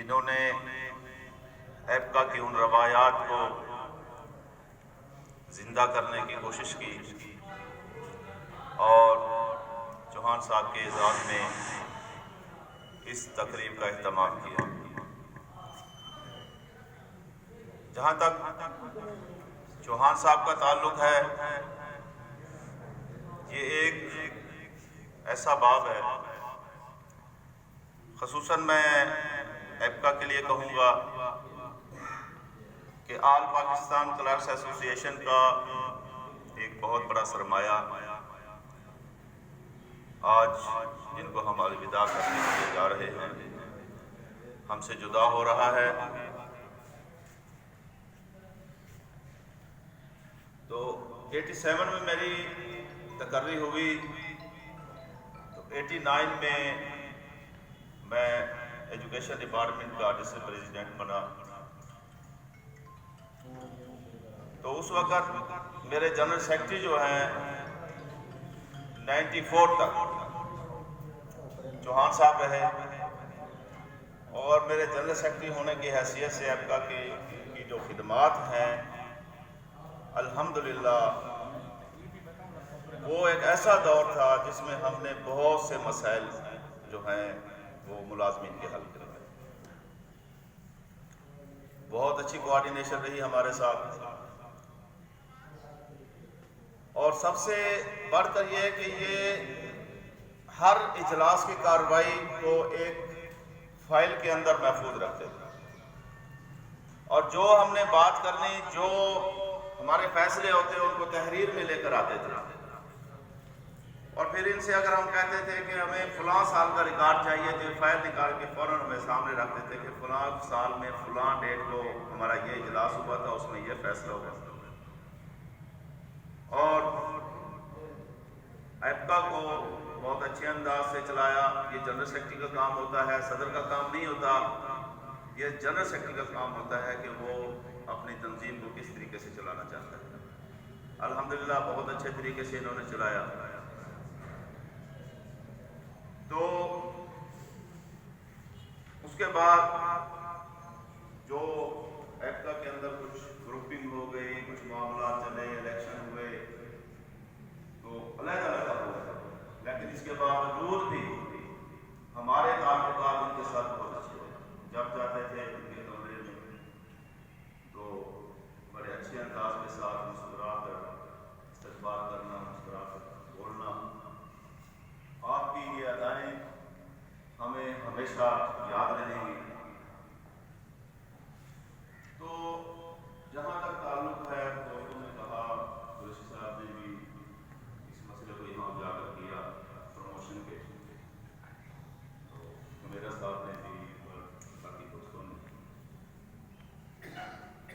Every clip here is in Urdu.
جنہوں نے ایپکا کی ان روایات کو زندہ کرنے کی کوشش کی اور چوہان صاحب کے اعزاز میں اس تقریب کا اہتمام کیا۔ جہاں تک چوہان صاحب کا تعلق ہے، یہ ایک ایسا باب ہے، خصوصاً میں ایپکا کے لیے کہوں گا کہ آل پاکستان کلرکس ایسوسی ایشن کا ایک بہت بڑا سرمایہ آج جن کو ہم الوداع کرنے کے لیے جا رہے ہیں، ہم سے جدا ہو رہا ہے۔ تو 87 میں میری تقرری ہوئی، تو 89 میں میں ایجوکیشن ڈپارٹمنٹ کا ڈسٹرکٹ پریزیڈنٹ بنا۔ تو اس وقت میرے جنرل سیکرٹری جو ہیں 94 تک چوہان صاحب رہے، اور میرے جنرل سیکرٹری ہونے کی حیثیت سے ایپکا کی جو خدمات ہیں الحمدللہ وہ ایک ایسا دور تھا جس میں ہم نے بہت سے مسائل جو ہیں وہ ملازمین کے حل کرے۔ بہت اچھی کوآرڈینیشن رہی ہمارے ساتھ، اور سب سے بڑھ کر یہ کہ یہ ہر اجلاس کی کارروائی کو ایک فائل کے اندر محفوظ رکھتے تھے، اور جو ہم نے بات کرنی، جو ہمارے فیصلے ہوتے ان کو تحریر میں لے کر آتے تھے، اور پھر ان سے اگر ہم کہتے تھے کہ ہمیں فلاں سال کا ریکارڈ چاہیے، جو فائل نکال کے فوراً ہمیں سامنے رکھتے تھے کہ فلاں سال میں فلاں ڈیٹ کو ہمارا یہ اجلاس ہوا تھا، اس میں یہ فیصلہ ہوا تھا۔ اور ایپکا کو بہت اچھے انداز سے چلایا۔ یہ جنرل سیکرٹری کا کام ہوتا ہے، صدر کا کام نہیں ہوتا، یہ جنرل سیکرٹری کا کام ہوتا ہے کہ وہ اپنی تنظیم کو کس طریقے سے چلانا چاہتا ہے۔ الحمدللہ بہت اچھے طریقے سے انہوں نے چلایا۔ تو اس کے بعد جو ایپکا کے اندر کچھ گروپنگ ہو گئی، کچھ معاملات چلے، الیکشن ہوئے، تو علیحدہ علیحدہ ہوا، لیکن اس کے باوجود بھی ہمارے تعلقات ان کے ساتھ بہت اچھے ہوئے۔ جب جاتے تھے ان کے کمرے میں تو بڑے اچھے انداز کے ساتھ مسکرا کر استقبال کرنا، مسکرا کر بولنا۔ آپ کی یہ ادائیں ہمیں ہمیشہ یاد رہیں گی۔ تو جہاں تک تعلق ہے، تو انہوں نے کہا، قریشی صاحب نے بھی اس مسئلے کو یہاں اجاگر کیا پروموشن کے، تو میرا صاحب نے بھی اور باقی دوستوں نے۔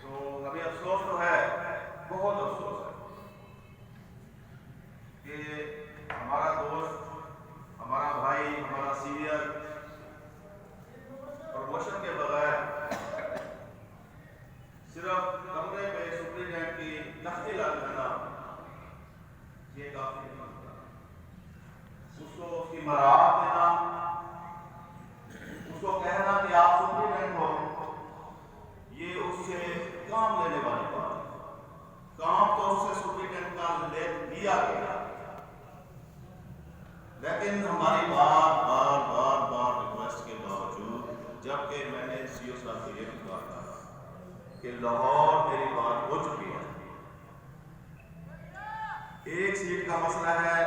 تو ہمیں افسوس تو ہے، بہت افسوس ہے کہ ہمارا دوست، ہمارا بھائی، ہمارا سینئر پروموشن کے بغیر صرف کمرے میں سپرنٹینڈنٹ کی تختی لگ جانا یہ کافی نہیں ہوتا۔ اس کو اس کی مراعات دینا، اس کو کہنا کہ آپ سپرنٹینڈنٹ ہو، یہ اس سے کام لینے والی بات ہے۔ کام تو اس سے سپرنٹینڈنٹ کا لے لیا گیا، لیکن ہماری بار بار بار بار ریکویسٹ کے باوجود، جبکہ میں نے سی او صاحب کو یہ بھی کہا تھا کہ لاہور میری بات ہو چکی ہے، ایک سیٹ کا مسئلہ ہے،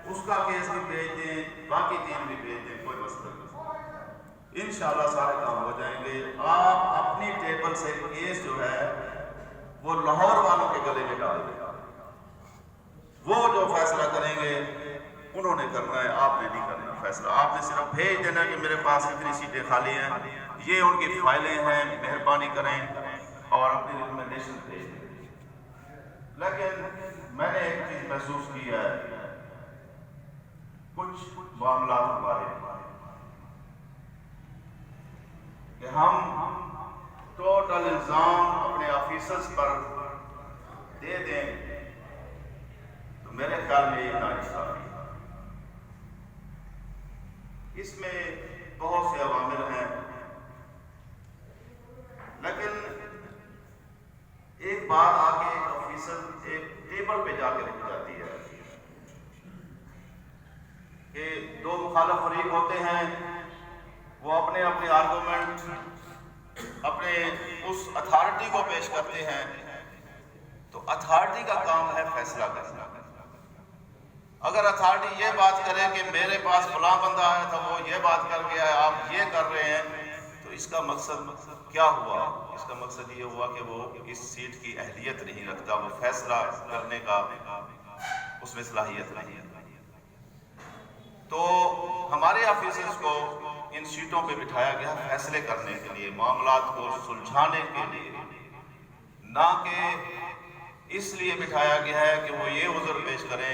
اس کا کیس بھی بھیج دیں، باقی تین بھی بھیج دیں، کوئی مسئلہ نہیں، انشاءاللہ سارے کام ہو جائیں گے۔ آپ اپنی ٹیبل سے کیس جو ہے وہ لاہور والوں کے گلے میں ڈال دیں، وہ جو فیصلہ کریں گے انہوں نے کرنا ہے، آپ نے نہیں کرنا فیصلہ۔ آپ نے صرف بھیج دینا کہ میرے پاس اتنی سیٹیں خالی ہیں، یہ ان کی فائلیں ہیں، مہربانی کریں اور اپنی ریکمنڈیشن بھیج دیں۔ لیکن میں نے ایک چیز محسوس کی ہے، کچھ معاملات ہمارے کہ ہم ٹوٹل الزام اپنے آفیسرز پر دے دیں، تو میرے خیال میں یہ ناانصافی ہے۔ اس میں بہت سے عوامل ہیں، ہیں وہ اپنے اپنے آرگومنٹ اپنے اس اتھارٹی کو پیش کرتے ہیں، تو اتھارٹی کا کام ہے فیصلہ کرنا۔ اگر اتھارٹی یہ بات کرے کہ میرے پاس فلاں بندہ آیا تھا وہ یہ بات کر گیا ہے، آپ یہ کر رہے ہیں، تو اس کا مقصد کیا ہوا؟ اس کا مقصد یہ ہوا کہ وہ اس سیٹ کی اہلیت نہیں رکھتا، وہ فیصلہ کرنے کا اس میں صلاحیت نہیں ہے۔ تو ہمارے آفیسرز کو ان سیٹوں پہ بٹھایا گیا فیصلے کرنے کے لیے، معاملات کو سلجھانے کے لیے، نہ کہ اس لیے بٹھایا گیا ہے کہ وہ یہ عذر پیش کریں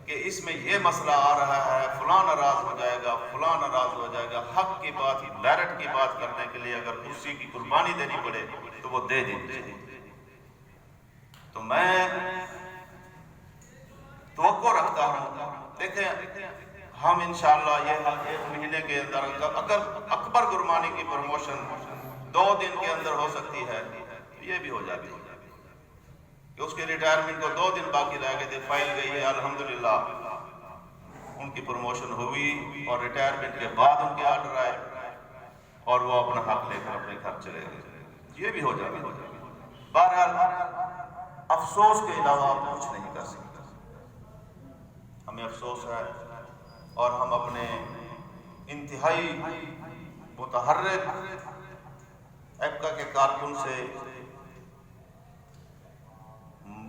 کہ اس میں یہ مسئلہ آ رہا ہے، فلاں ناراض ہو جائے گا، فلاں ناراض ہو جائے گا۔ حق کی بات، میرٹ کی بات کرنے کے لیے اگر کرسی کی قربانی دینی پڑے تو وہ دے دیں۔ تو میں توقع رکھتا ہوں، دیکھیں ہم انشاءاللہ یہ 1 مہینے کے اندر اگر اکبر گرمانی کی پروموشن 2 دن کے اندر ہو سکتی ہے، یہ بھی ہو جاتی ہے کہ اس کے ریٹائرمنٹ کو 2 دن باقی رہ گئے تھے، فائل گئی ہے، الحمدللہ ان کی پروموشن ہوئی اور ریٹائرمنٹ کے بعد ان کے آرڈر آئے اور وہ اپنا حق لے کر اپنے گھر چلے گئے، یہ بھی ہو جاتی ہے۔ بہرحال افسوس کے علاوہ آپ کچھ نہیں کر سکتے، ہمیں افسوس ہے اور ہم اپنے انتہائی متحرک ایپکا کے کارکن سے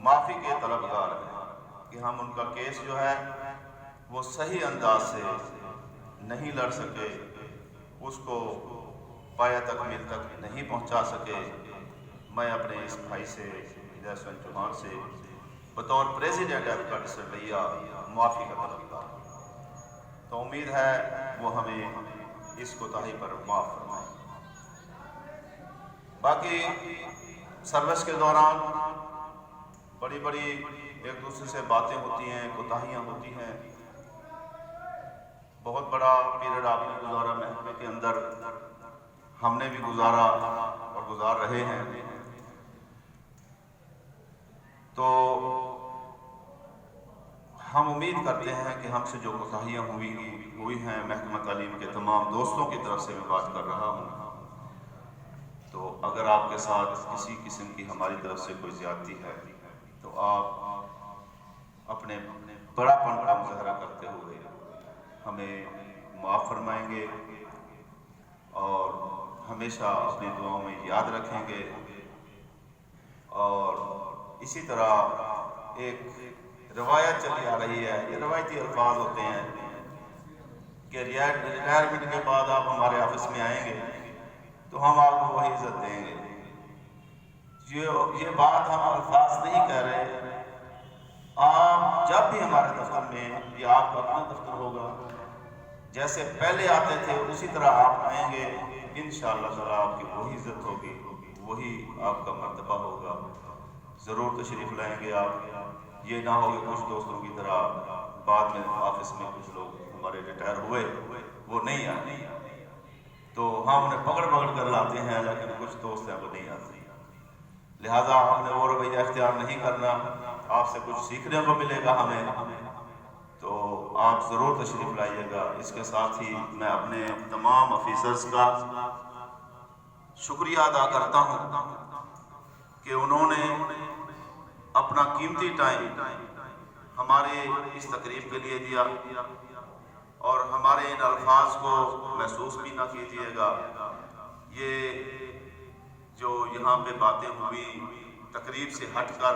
معافی کے طلبگار ہیں کہ ہم ان کا کیس جو ہے وہ صحیح انداز سے نہیں لڑ سکے، اس کو پایہ تکمیل تک نہیں پہنچا سکے۔ میں اپنے اس بھائی سے ہدایت حسین چوہان سے بطور پریزیڈنٹ ایپکا ڈسٹرکٹ لیا معافی کا طلبگار، تو امید ہے وہ ہمیں اس کوتاہی پر معاف فرمائیں۔ باقی سروس کے دوران بڑی بڑی ایک دوسرے سے باتیں ہوتی ہیں، کوتاہیاں ہوتی ہیں، بہت بڑا پیریڈ آپ نے گزارا محکمے کے اندر، ہم نے بھی گزارا اور گزار رہے ہیں، تو ہم امید کرتے ہیں کہ ہم سے جو کوتاہیاں ہوئی ہیں، محکمہ تعلیم کے تمام دوستوں کی طرف سے میں بات کر رہا ہوں، تو اگر آپ کے ساتھ کسی قسم کی ہماری طرف سے کوئی زیادتی ہے تو آپ اپنے بڑا پن کا مظاہرہ کرتے ہوئے ہمیں معاف فرمائیں گے اور ہمیشہ اپنی دعاؤں میں یاد رکھیں گے۔ اور اسی طرح ایک روایت چلی آ رہی ہے، یہ روایتی الفاظ ہوتے ہیں کہ ریٹائرمنٹ کے بعد آپ ہمارے آفس میں آئیں گے تو ہم آپ کو وہی عزت دیں گے۔ یہ بات ہم الفاظ نہیں کہہ رہے، آپ جب بھی ہمارے دفتر میں، یہ آپ کا اپنا دفتر ہوگا، جیسے پہلے آتے تھے اسی طرح آپ آئیں گے، انشاءاللہ تعالیٰ آپ کی وہی عزت ہوگی، وہی آپ کا مرتبہ ہوگا، ضرور تشریف لائیں گے آپ۔ یہ نہ ہو کہ کچھ دوستوں کی طرح بعد میں آفس میں کچھ لوگ ہمارے ریٹائر ہوئے وہ نہیں آئے، تو ہم انہیں پکڑ کر لاتے ہیں، لیکن کچھ دوست ہیں وہ نہیں آتے، لہٰذا ہم نے وہ رویہ اختیار نہیں کرنا۔ آپ سے کچھ سیکھنے کو ملے گا ہمیں، تو آپ ضرور تشریف لائیے گا۔ اس کے ساتھ ہی میں اپنے تمام آفیسرز کا شکریہ ادا کرتا ہوں کہ انہوں نے اپنا قیمتی ٹائم ہمارے اس تقریب کے لیے دیا، اور ہمارے ان الفاظ کو محسوس بھی نہ کیجیے گا۔ یہ جو یہاں پہ باتیں ہوئی تقریب سے ہٹ کر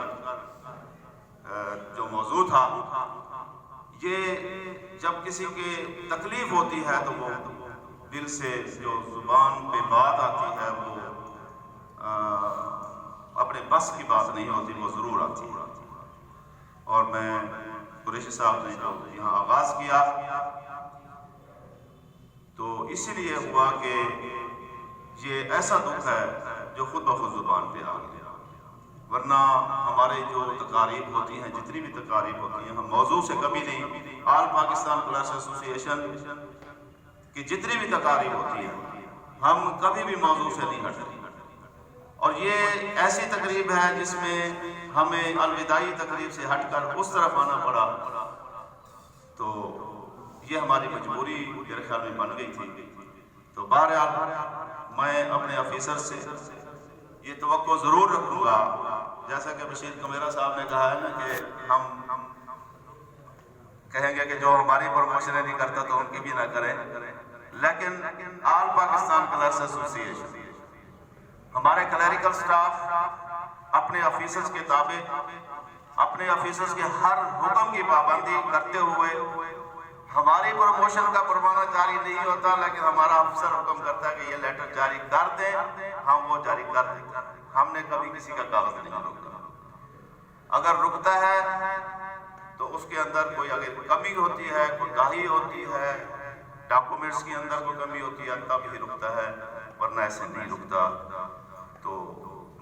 جو موضوع تھا، یہ جب کسی کے تکلیف ہوتی ہے تو وہ دل سے جو زبان پہ بات آتی ہے وہ اپنے بس کی بات نہیں ہوتی، وہ ضرور آتی ہے۔ اور میں قریشی صاحب نے جو یہاں آغاز کیا تو اسی لیے ہوا کہ یہ ایسا دکھ ہے جو خود بخود زبان پہ آ گیا، ورنہ ہمارے جو تقاریب ہوتی ہیں، جتنی بھی تقاریب ہوتی ہیں، ہم موضوع سے کبھی نہیں، آل پاکستان کلرکس ایسوسی ایشن کی جتنی بھی تقاریب ہوتی ہیں ہم کبھی بھی موضوع سے نہیں ہٹتے، اور یہ ایسی تقریب ہے جس میں ہمیں الوداعی تقریب سے ہٹ کر اس طرف آنا پڑا، تو یہ ہماری مجبوری میرے خیال میں بن گئی تھی. تو بہرحال میں اپنے آفیسر سے یہ توقع ضرور رکھوں گا، جیسا کہ بشیر کمیرہ صاحب نے کہا ہے نا کہ ہم کہیں گے کہ جو ہماری پروموشنیں نہیں کرتا تو ان کی بھی نہ کریں، لیکن آل پاکستان کلرکس ایسوسی ایشن ہمارے کلیریکل سٹاف اپنے آفیسرز کے تابع، اپنے آفیسرز کے ہر حکم کی پابندی کرتے ہوئے، ہماری پروموشن کا پروانہ جاری نہیں ہوتا لیکن ہمارا افسر حکم کرتا ہے کہ یہ لیٹر جاری کر دیں، ہم وہ جاری کر دیں. ہم نے کبھی کسی کا کاغذ نہیں روکا. اگر رکتا ہے تو اس کے اندر کوئی اگر کمی ہوتی ہے، کوئی کوتاہی ہوتی ہے، ڈاکومنٹس کے اندر کوئی کمی ہوتی ہے تب ہی رکتا ہے، ورنہ ایسے نہیں رکتا. تو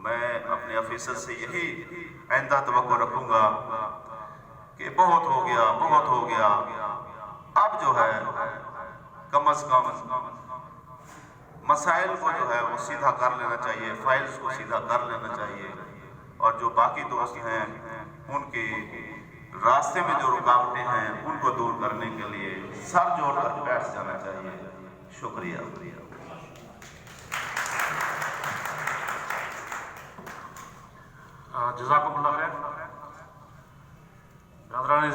میں اپنے آفیسر سے یہی آئندہ توقع رکھوں گا کہ بہت ہو گیا، بہت ہو گیا، اب جو ہے کم از کم مسائل کو جو ہے وہ سیدھا کر لینا چاہیے، فائلز کو سیدھا کر لینا چاہیے، اور جو باقی دوست ہیں ان کے راستے میں جو رکاوٹیں ہیں ان کو دور کرنے کے لیے سر جوڑ کر بیٹھ جانا چاہیے. شکریہ. جزاکم اللہ خیر. برادران عزیز